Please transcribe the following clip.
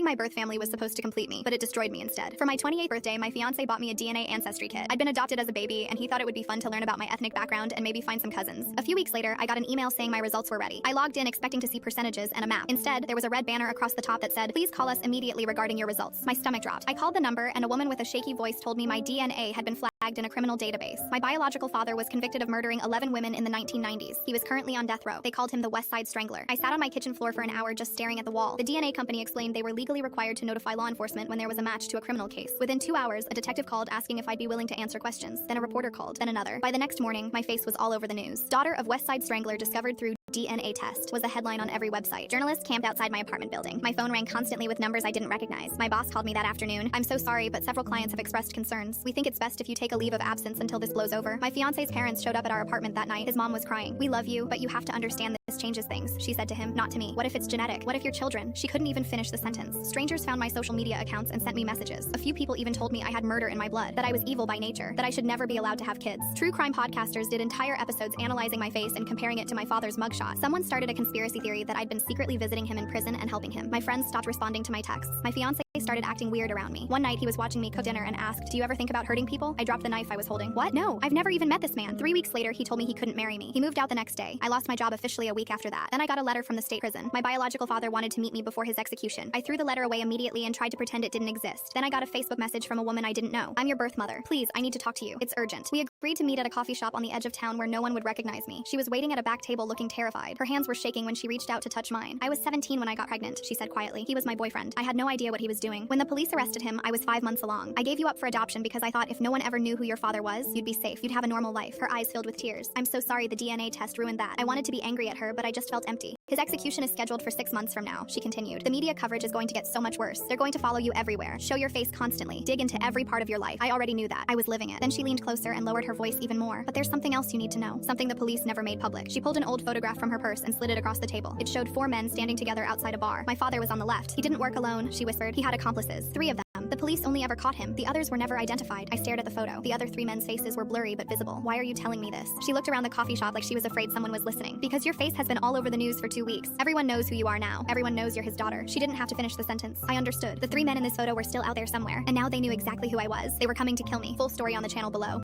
my birth family was supposed to complete me, but it destroyed me instead. For my 28th birthday, my fiancé bought me a DNA ancestry kit. I'd been adopted as a baby, and he thought it would be fun to learn about my ethnic background and maybe find some cousins. A few weeks later, I got an email saying my results were ready. I logged in expecting to see percentages and a map. Instead, there was a red banner across the top that said, "Please call us immediately regarding your results." My stomach dropped. I called the number, and a woman with a shaky voice told me my DNA had been flagged in a criminal database. My biological father was convicted of murdering 11 women in the 1990s. He was currently on death row. They called him the West Side Strangler. I sat on my kitchen floor for an hour just staring at the wall. The DNA company explained they were legally required to notify law enforcement when there was a match to a criminal case. Within 2 hours, a detective called asking if I'd be willing to answer questions. Then a reporter called, then another. By the next morning, my face was all over the news. Daughter of West Side Strangler discovered through DNA test was a headline on every website. Journalists camped outside my apartment building. My phone rang constantly with numbers I didn't recognize. My boss called me that afternoon. "I'm so sorry, but several clients have expressed concerns. We think it's best if you take a leave of absence until this blows over." My fiance's parents showed up at our apartment that night. His mom was crying. "We love you, but you have to understand this changes things," she said to him. "Not to me. What if it's genetic? What if you're children?" She couldn't even finish the sentence. Strangers found my social media accounts and sent me messages. A few people even told me I had murder in my blood, that I was evil by nature, that I should never be allowed to have kids. True crime podcasters did entire episodes analyzing my face and comparing it to my father's mugshot. Someone started a conspiracy theory that I'd been secretly visiting him in prison and helping him. My friends stopped responding to my texts. My fiancé started acting weird around me. One night he was watching me cook dinner and asked, "Do you ever think about hurting people?" I dropped the knife I was holding. "What? No, I've never even met this man." 3 weeks later, he told me he couldn't marry me. He moved out the next day. I lost my job officially a week after that. Then I got a letter from the state prison. My biological father wanted to meet me before his execution. I threw the letter away immediately and tried to pretend it didn't exist. Then I got a Facebook message from a woman I didn't know. "I'm your birth mother. Please, I need to talk to you. It's urgent." We agreed to meet at a coffee shop on the edge of town where no one would recognize me. She was waiting at a back table looking terrified. Her hands were shaking when she reached out to touch mine. "I was 17 when I got pregnant," she said quietly. "He was my boyfriend. I had no idea what he was doing. When the police arrested him, I was 5 months along. I gave you up for adoption because I thought if no one ever knew who your father was, you'd be safe. You'd have a normal life." Her eyes filled with tears. "I'm so sorry the DNA test ruined that." I wanted to be angry at her, but I just felt empty. "His execution is scheduled for 6 months from now," she continued. "The media coverage is going to get so much worse. They're going to follow you everywhere, show your face constantly, dig into every part of your life." I already knew that. I was living it. Then she leaned closer and lowered her voice even more. "But there's something else you need to know. Something the police never made public." She pulled an old photograph from her purse and slid it across the table. It showed 4 men standing together outside a bar. My father was on the left. "He didn't work alone," she whispered. "He had accomplices. 3 of them. The police only ever caught him. The others were never identified." I stared at the photo. The other 3 men's faces were blurry but visible. "Why are you telling me this?" She looked around the coffee shop like she was afraid someone was listening. "Because your face has been all over the news for 2 weeks. Everyone knows who you are now. Everyone knows you're his daughter." She didn't have to finish the sentence. I understood. The 3 men in this photo were still out there somewhere, and now they knew exactly who I was. They were coming to kill me. Full story on the channel below.